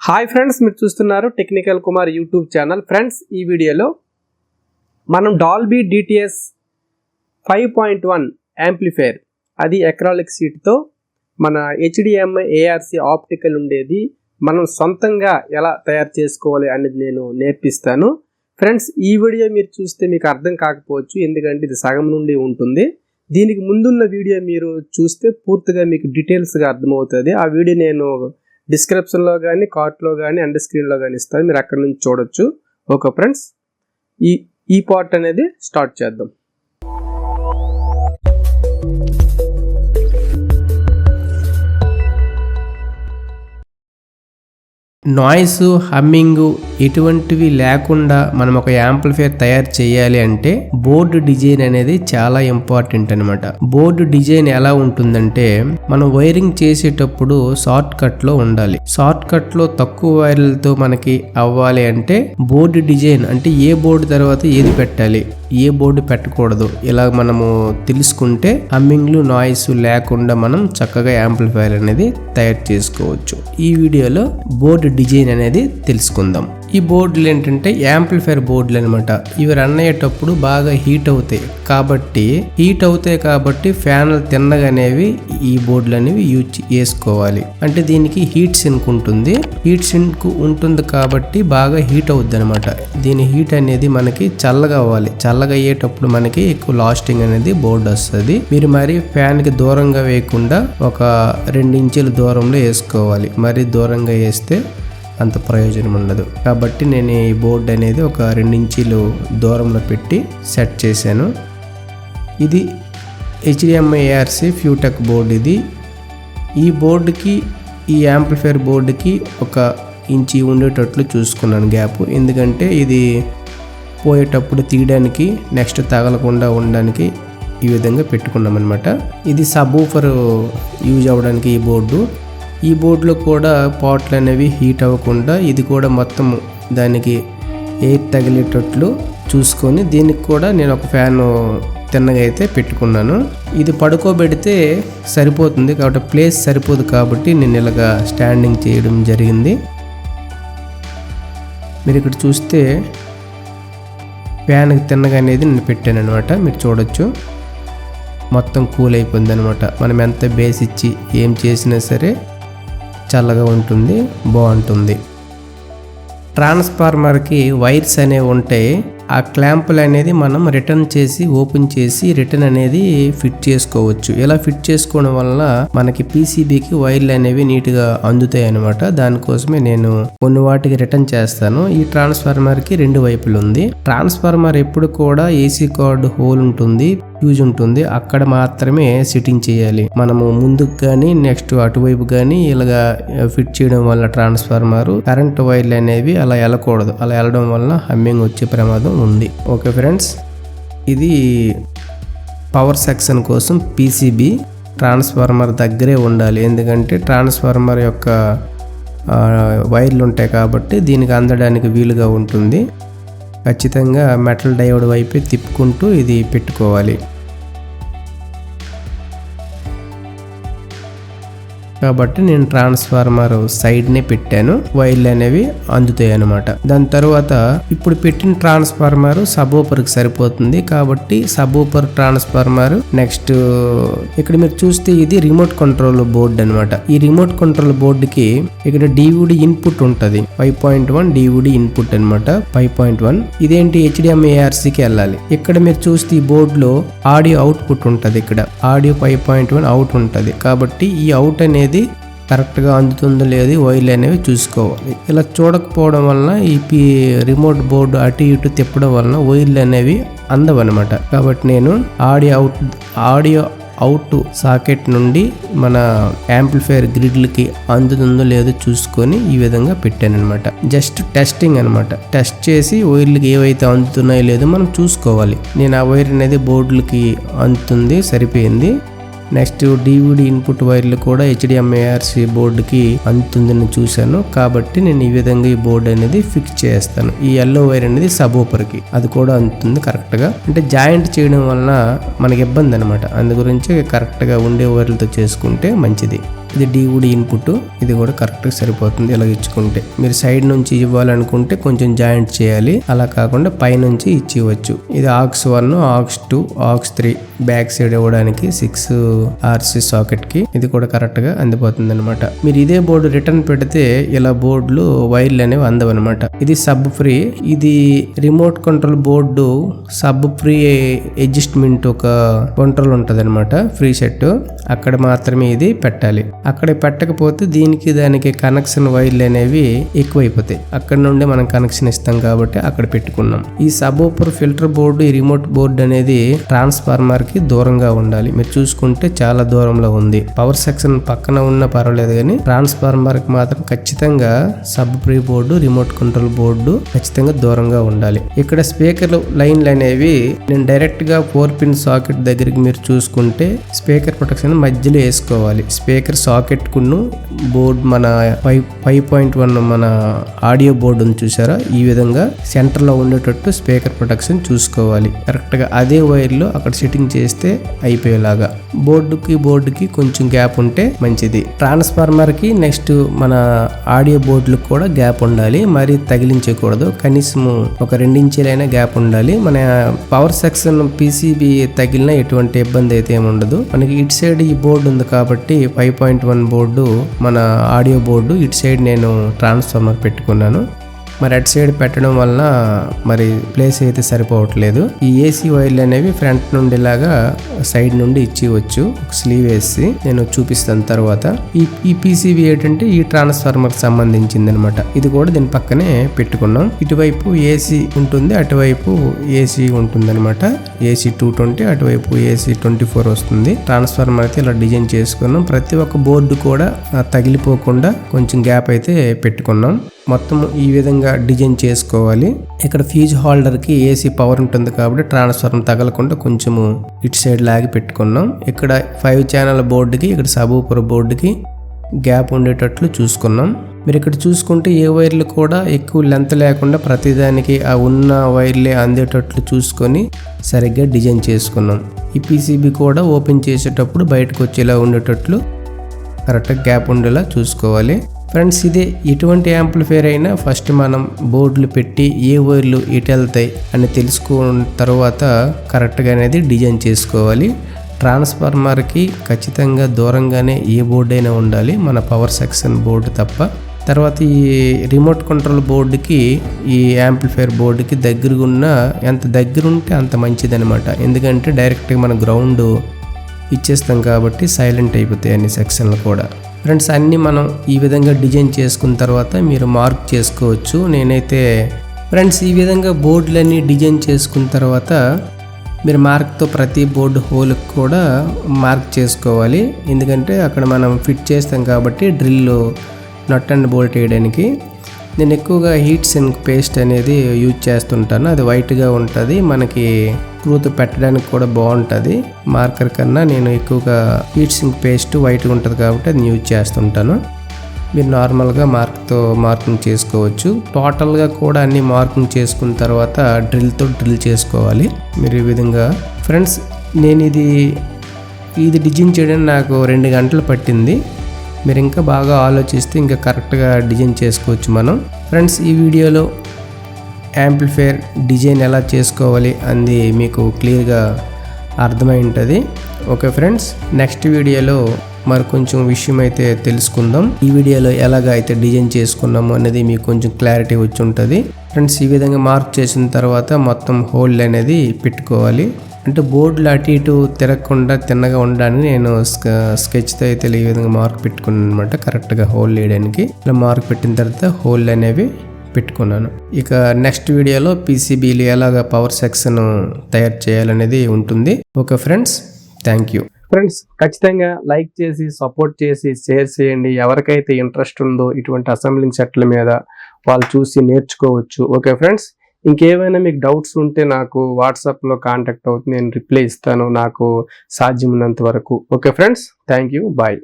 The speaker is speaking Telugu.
హాయ్ ఫ్రెండ్స్, మీరు చూస్తున్నారు technical Kumar YouTube channel. Friends, ఈ వీడియోలో మనం డాల్బీ డిటిఎస్ 5.1 యాంప్లిఫైర్, అది అక్రాలిక్ షీట్తో మన HDMI ARC ఆప్టికల్ ఉండేది మనం సొంతంగా ఎలా తయారు చేసుకోవాలి అనేది నేను నేర్పిస్తాను. ఫ్రెండ్స్, ఈ వీడియో మీరు చూస్తే మీకు అర్థం కాకపోవచ్చు, ఎందుకంటే ఇది సగం నుండి ఉంటుంది. దీనికి ముందున్న వీడియో మీరు చూస్తే పూర్తిగా మీకు డీటెయిల్స్గా అర్థమవుతుంది. ఆ వీడియో నేను డిస్క్రిప్షన్లో కానీ, కార్ట్లో కానీ, అండ్ స్క్రీన్లో కానీ ఇస్తాను, మీరు అక్కడ నుంచి చూడొచ్చు. ఓకే ఫ్రెండ్స్, ఈ పార్ట్ అనేది స్టార్ట్ చేద్దాం. నాయిస్, హమ్మింగ్ ఎటువంటివి లేకుండా మనం ఒక యాంప్లిఫైర్ తయారు చేయాలి అంటే బోర్డు డిజైన్ అనేది చాలా ఇంపార్టెంట్ అనమాట. బోర్డు డిజైన్ ఎలా ఉంటుందంటే, మనం వైరింగ్ చేసేటప్పుడు షార్ట్ కట్ లో ఉండాలి. షార్ట్ కట్ లో తక్కువ వైర్లతో మనకి అవ్వాలి అంటే బోర్డు డిజైన్ అంటే ఏ బోర్డు తర్వాత ఏది పెట్టాలి, ఏ బోర్డు పెట్టకూడదు, ఇలా మనము తెలుసుకుంటే హమ్మింగ్లు, నాయిస్ లేకుండా మనం చక్కగా యాంప్లిఫైర్ అనేది తయారు చేసుకోవచ్చు. ఈ వీడియోలో బోర్డు డిజైన్ అనేది తెలుసుకుందాం. ఈ బోర్డులు ఏంటంటే యాంప్లిఫైర్ బోర్డులు అనమాట. ఇవి రన్ అయ్యేటప్పుడు బాగా హీట్ అవుతాయి కాబట్టి ఫ్యాన్లు తిన్నగా అనేవి ఈ బోర్డులు అనేవి యూజ్ చేసుకోవాలి. అంటే దీనికి హీట్ సింక్ ఉంటుంది. హీట్ సింక్ ఉంటుంది కాబట్టి బాగా హీట్ అవుద్ది అనమాట. దీని హీట్ అనేది మనకి చల్లగా అవ్వాలి. చల్లగా అయ్యేటప్పుడు మనకి ఎక్కువ లాస్టింగ్ అనేది బోర్డు వస్తుంది. మీరు మరి ఫ్యాన్ కి దూరంగా వేయకుండా ఒక 2 ఇంచుల దూరంలో వేసుకోవాలి. మరి దూరంగా వేస్తే అంత ప్రయోజనం ఉండదు. కాబట్టి నేను ఈ బోర్డు అనేది ఒక 2 ఇంచీలు దూరంలో పెట్టి సెట్ చేశాను. ఇది HDMI ARC ఫ్యూటెక్ బోర్డు. ఇది ఈ బోర్డుకి, ఈ యాంప్లిఫైర్ బోర్డుకి 1 ఇంచి ఉండేటట్లు చూసుకున్నాను గ్యాప్. ఎందుకంటే ఇది పోయేటప్పుడు తీయడానికి, నెక్స్ట్ తగలకుండా ఉండడానికి ఈ విధంగా పెట్టుకున్నాం అనమాట. ఇది సబ్-వూఫర్ యూజ్ అవ్వడానికి ఈ బోర్డు. ఈ బోర్డులో కూడా పార్ట్లు అనేవి హీట్ అవ్వకుండా ఇది కూడా మొత్తం దానికి ఎయిర్ తగిలేటట్లు చూసుకొని దీనికి కూడా నేను ఒక ఫ్యాన్ తిన్నగా అయితే పెట్టుకున్నాను. ఇది పడుకోబెడితే సరిపోతుంది కాబట్టి ప్లేస్ సరిపోదు కాబట్టి నేను ఇలాగా స్టాండింగ్ చేయడం జరిగింది. మీరు ఇక్కడ చూస్తే ఫ్యాన్కి తిన్నగా అనేది నేను పెట్టాను అనమాట. మీరు చూడొచ్చు, మొత్తం కూల్ అయిపోయింది అనమాట. మనం ఎంత బేస్ ఇచ్చి ఏం చేసినా సరే చల్లగా ఉంటుంది, బాగుంటుంది. ట్రాన్స్ఫార్మర్కి వైర్స్ అనేవి ఉంటాయి. ఆ క్లాంపులు అనేది మనం రిటర్న్ చేసి, ఓపెన్ చేసి రిటర్న్ అనేది ఫిట్ చేసుకోవచ్చు. ఇలా ఫిట్ చేసుకోవడం వల్ల మనకి PCBకి వైర్లు అనేవి నీట్గా అందుతాయి అనమాట. దానికోసమే నేను కొన్ని వాటికి రిటర్న్ చేస్తాను. ఈ ట్రాన్స్ఫార్మర్కి 2 వైపులు ఉంది. ట్రాన్స్ఫార్మర్ ఎప్పుడు కూడా AC కార్డు హోల్ ఉంటుంది, ఫ్యూజ్ ఉంటుంది, అక్కడ మాత్రమే సెట్టింగ్ చేయాలి. మనము ముందుకు కానీ, నెక్స్ట్ అటువైపు కానీ ఇలాగా ఫిట్ చేయడం వల్ల ట్రాన్స్ఫార్మర్ కరెంట్ వైర్లు అనేవి అలా వెళ్ళకూడదు. అలా వెళ్ళడం వల్ల హమ్మింగ్ వచ్చే ప్రమాదం ఉంది. ఓకే ఫ్రెండ్స్, ఇది పవర్ సెక్షన్ కోసం PCB ట్రాన్స్ఫార్మర్ దగ్గరే ఉండాలి. ఎందుకంటే ట్రాన్స్ఫార్మర్ యొక్క వైర్లు ఉంటాయి కాబట్టి దీనికి అందడానికి వీలుగా ఉంటుంది. ఖచ్చితంగా మెటల్ డయోడ్ వైపే తిప్పుకుంటూ ఇది పెట్టుకోవాలి. కాబట్టి నేను ట్రాన్స్ఫార్మర్ సైడ్నే పెట్టాను, వైర్లు అనేవి అందుతాయి అనమాట. దాని తర్వాత ఇప్పుడు పెట్టిన ట్రాన్స్ఫార్మర్ సబ్-వూఫర్కి సరిపోతుంది కాబట్టి సబ్-వూఫర్ ట్రాన్స్ఫార్మర్. నెక్స్ట్ ఇక్కడ మీరు చూస్తే ఇది రిమోట్ కంట్రోల్ బోర్డు అనమాట. ఈ రిమోట్ కంట్రోల్ బోర్డుకి ఇక్కడ DVD ఇన్పుట్ ఉంటుంది. 5.1 DVD ఇన్పుట్ అనమాట. 5.1 ఇదేంటి HDMI ARCకి వెళ్ళాలి. ఇక్కడ మీరు చూస్తే ఈ బోర్డులో ఆడియో అవుట్పుట్ ఉంటుంది. ఇక్కడ ఆడియో 5.1 అవుట్ ఉంటుంది. కాబట్టి ఈ అవుట్ అనేది కరెక్ట్గా అందుతుందో లేదు వైర్లు అనేవి చూసుకోవాలి. ఇలా చూడకపోవడం వలన ఈ రిమోట్ బోర్డు అటు ఇటు తిప్పడం వలన వైర్లు అనేవి అందవన్నమాట. కాబట్టి నేను ఆడియో అవుట్ సాకెట్ నుండి మన యాంప్లిఫైర్ గ్రిడ్లకి అందుతుందో లేదో చూసుకొని ఈ విధంగా పెట్టాను అనమాట. జస్ట్ టెస్టింగ్ అనమాట. టెస్ట్ చేసి వైర్లకి ఏవైతే అందుతున్నాయో లేదో మనం చూసుకోవాలి. నేను ఆ వైర్ అనేది బోర్డులకి అందుతుంది, సరిపోయింది. నెక్స్ట్ DVD ఇన్పుట్ వైర్లు కూడా HDMI ARC బోర్డుకి అందుతుందని చూశాను కాబట్టి నేను ఈ విధంగా ఈ బోర్డు అనేది ఫిక్స్ చేస్తాను. ఈ ఎల్లో వైర్ అనేది సబ్-వూఫర్కి, అది కూడా అందుతుంది కరెక్ట్గా. అంటే జాయింట్ చేయడం వలన మనకి ఇబ్బంది అనమాట. అందు గురించి కరెక్ట్గా ఉండే వైర్లతో చేసుకుంటే మంచిది. ఇది DVD ఇన్పుట్, ఇది కూడా కరెక్ట్ గా సరిపోతుంది. ఇలా ఇచ్చుకుంటే మీరు సైడ్ నుంచి ఇవ్వాలనుకుంటే కొంచెం జాయింట్ చేయాలి, అలా కాకుండా పై నుంచి ఇచ్చివచ్చు. ఇది AUX 1, AUX 2, AUX 3 back side ఇవ్వడానికి 6 RC సాకెట్ కి ఇది కూడా కరెక్ట్ గా అందిపోతుంది అనమాట. మీరు ఇదే బోర్డు రిటర్న్ పెడితే ఇలా బోర్డులు వైర్లు అనేవి అందవు అనమాట. ఇది సబ్ ఫ్రీ, ఇది remote control board sub free adjustment ఒక కంట్రోల్ ఉంటది అనమాట, ఫ్రీ సెట్. అక్కడ మాత్రమే ఇది పెట్టాలి. అక్కడ పెట్టకపోతే దీనికి దానికి కనెక్షన్ వైర్లు అనేవి ఎక్కువైపోతాయి. అక్కడ నుండి మనం కనెక్షన్ ఇస్తాం కాబట్టి అక్కడ పెట్టుకున్నాం. ఈ సబ్ ఊపర్ ఫిల్టర్ బోర్డు, ఈ రిమోట్ బోర్డు అనేది ట్రాన్స్ఫార్మర్ కి దూరంగా ఉండాలి. మీరు చూసుకుంటే చాలా దూరంలో ఉంది. పవర్ సెక్షన్ పక్కన ఉన్నా పర్వాలేదు కానీ ట్రాన్స్ఫార్మర్ కి మాత్రం ఖచ్చితంగా sub free board, remote control board ఖచ్చితంగా దూరంగా ఉండాలి. ఇక్కడ స్పీకర్ లైన్లు అనేవి నేను డైరెక్ట్ గా 4 పిన్ సాకెట్ దగ్గరికి మీరు చూసుకుంటే స్పీకర్ ప్రొటెక్షన్ మధ్యలో వేసుకోవాలి. స్పీకర్ సాకెట్ కును బోర్డు మన 5.1 మన ఆడియో బోర్డు ఉంది చూసారా, ఈ విధంగా సెంటర్ లో ఉండేటట్టు స్పీకర్ ప్రొటెక్షన్ చూసుకోవాలి. కరెక్ట్ గా అదే వైర్ లో అక్కడ సెట్టింగ్ చేస్తే అయిపోయేలాగా. బోర్డుకి కొంచెం గ్యాప్ ఉంటే మంచిది. ట్రాన్స్ఫార్మర్ కి నెక్స్ట్ మన ఆడియో బోర్డులకు కూడా గ్యాప్ ఉండాలి, మరి తగిలించకూడదు. కనీసం ఒక 2 ఇంచీలైనా గ్యాప్ ఉండాలి. మన పవర్ సెక్షన్ PCB తగిలిన ఎటువంటి ఇబ్బంది అయితే ఏమి ఉండదు. మనకి ఇటు సైడ్ ఈ బోర్డు ఉంది కాబట్టి 5.1 బోర్డు మన ఆడియో బోర్డు, ఇటు సైడ్ నేను ట్రాన్స్ఫార్మర్ పెట్టుకున్నాను. మరి అటు సైడ్ పెట్టడం వలన మరి ప్లేస్ అయితే సరిపోవట్లేదు. ఈ AC వైర్లు అనేవి ఫ్రంట్ నుండి లాగా సైడ్ నుండి ఇచ్చివచ్చు, స్లీవ్ వేసి నేను చూపిస్తాను తర్వాత. ఈ PCB ఏంటంటే ఈ ట్రాన్స్ఫార్మర్ కి సంబంధించింది అనమాట. ఇది కూడా దీని పక్కనే పెట్టుకున్నాం. ఇటువైపు AC ఉంటుంది, అటువైపు AC ఉంటుంది అనమాట. AC 220, అటువైపు AC 24 వస్తుంది. ట్రాన్స్ఫార్మర్ అయితే ఇలా డిజైన్ చేసుకున్నాం. ప్రతి ఒక్క బోర్డు కూడా తగిలిపోకుండా కొంచెం గ్యాప్ అయితే పెట్టుకున్నాం. మొత్తం ఈ విధంగా డిజైన్ చేసుకోవాలి. ఇక్కడ ఫ్యూజ్ హోల్డర్ కి AC పవర్ ఉంటుంది కాబట్టి ట్రాన్స్ఫార్మర్ తగలకుండా కొంచెము ఇటు సైడ్ లాగి పెట్టుకున్నాం. ఇక్కడ 5 ఛానల్ బోర్డుకి, ఇక్కడ సబ్ ఊపర్ బోర్డుకి గ్యాప్ ఉండేటట్లు చూసుకున్నాం. మీరు ఇక్కడ చూసుకుంటే ఏ వైర్లు కూడా ఎక్కువ లెంత్ లేకుండా ప్రతిదానికి ఆ ఉన్న వైర్లే అందేటట్లు చూసుకొని సరిగ్గా డిజైన్ చేసుకున్నాం. ఈ PCB కూడా ఓపెన్ చేసేటప్పుడు బయటకు వచ్చేలా ఉండేటట్లు కరెక్ట్గా గ్యాప్ ఉండేలా చూసుకోవాలి. ఫ్రెండ్స్, ఇదే ఎటువంటి యాంప్లిఫైర్ అయినా ఫస్ట్ మనం బోర్డులు పెట్టి ఏ వైర్లు ఎటు వెళ్తాయి అని తెలుసుకున్న తర్వాత కరెక్ట్గా అనేది డిజైన్ చేసుకోవాలి. ట్రాన్స్ఫార్మర్కి ఖచ్చితంగా దూరంగానే ఏ బోర్డు అయినా ఉండాలి, మన పవర్ సెక్షన్ బోర్డు తప్ప. తర్వాత ఈ రిమోట్ కంట్రోల్ బోర్డుకి, ఈ యాంప్లిఫైర్ బోర్డుకి దగ్గరగా ఎంత దగ్గర ఉంటే అంత మంచిదనమాట. ఎందుకంటే డైరెక్ట్గా మన గ్రౌండ్ ఇచ్చేస్తాం కాబట్టి సైలెంట్ అయిపోతాయి అన్ని సెక్షన్లు కూడా. ఫ్రెండ్స్, అన్నీ మనం ఈ విధంగా డిజైన్ చేసుకున్న తర్వాత మీరు మార్క్ చేసుకోవచ్చు. నేనైతే ఫ్రెండ్స్ ఈ విధంగా బోర్డులన్నీ డిజైన్ చేసుకున్న తర్వాత మీరు మార్క్తో ప్రతి బోర్డు హోల్కి కూడా మార్క్ చేసుకోవాలి. ఎందుకంటే అక్కడ మనం ఫిట్ చేస్తాం కాబట్టి డ్రిల్ నట్ అండ్ బోల్ట్ వేయడానికి. నేను ఎక్కువగా హీట్ సింక్ పేస్ట్ అనేది యూజ్ చేస్తుంటాను. అది వైట్గా ఉంటుంది, మనకి స్క్రూతో పెట్టడానికి కూడా బాగుంటుంది. మార్కర్ కన్నా నేను ఎక్కువగా హీట్ సింక్ పేస్ట్ వైట్గా ఉంటుంది కాబట్టి అది యూజ్ చేస్తుంటాను. మీరు నార్మల్గా మార్క్తో మార్కింగ్ చేసుకోవచ్చు. టోటల్గా కూడా అన్ని మార్కింగ్ చేసుకున్న తర్వాత డ్రిల్తో డ్రిల్ చేసుకోవాలి. మీరు ఈ విధంగా ఫ్రెండ్స్, నేను ఇది డిజైన్ చేయడానికి నాకు 2 గంటలు పట్టింది. మీరు ఇంకా బాగా ఆలోచిస్తే ఇంకా కరెక్ట్గా డిజైన్ చేసుకోవచ్చు మనం. ఫ్రెండ్స్, ఈ వీడియోలో యాంప్లిఫైర్ డిజైన్ ఎలా చేసుకోవాలి అంది మీకు క్లియర్గా అర్థమై ఉంటుంది. ఓకే ఫ్రెండ్స్, నెక్స్ట్ వీడియోలో మరి కొంచెం విషయం అయితే తెలుసుకుందాం. ఈ వీడియోలో ఎలాగ అయితే డిజైన్ చేసుకున్నాము అనేది మీకు కొంచెం క్లారిటీ వచ్చి ఉంటుంది. ఫ్రెండ్స్, ఈ విధంగా మార్క్ చేసిన తర్వాత మొత్తం హోల్ అనేది పెట్టుకోవాలి. అంటే బోర్డులు అటు ఇటు తిరగకుండా తిన్నగా ఉండడానికి నేను స్కెచ్తో అయితే ఈ విధంగా మార్క్ పెట్టుకున్నాను అనమాట. కరెక్ట్గా హోల్ వేయడానికి ఇలా మార్క్ పెట్టిన తర్వాత హోల్ అనేవి పెట్టుకున్నాను. ఇక నెక్స్ట్ వీడియోలో PCBలు ఎలాగ పవర్ సెక్షన్ తయారు చేయాలనేది ఉంటుంది. Okay friends, thank you. Friends, ఖచ్చితంగా లైక్ చేసి సపోర్ట్ చేసి షేర్ చేయండి. ఎవరికైతే ఇంట్రెస్ట్ ఉందో ఇటువంటి అసెంబ్లింగ్ సెట్ల మీద వాళ్ళు చూసి నేర్చుకోవచ్చు. ఓకే ఫ్రెండ్స్, ఇంకేమైనా మీకు డౌట్స్ ఉంటే నాకు వాట్సాప్లో కాంటాక్ట్ అవుతుంది, నేను రిప్లై ఇస్తాను నాకు సాధ్యమైనంత వరకు. Okay friends, thank you, bye.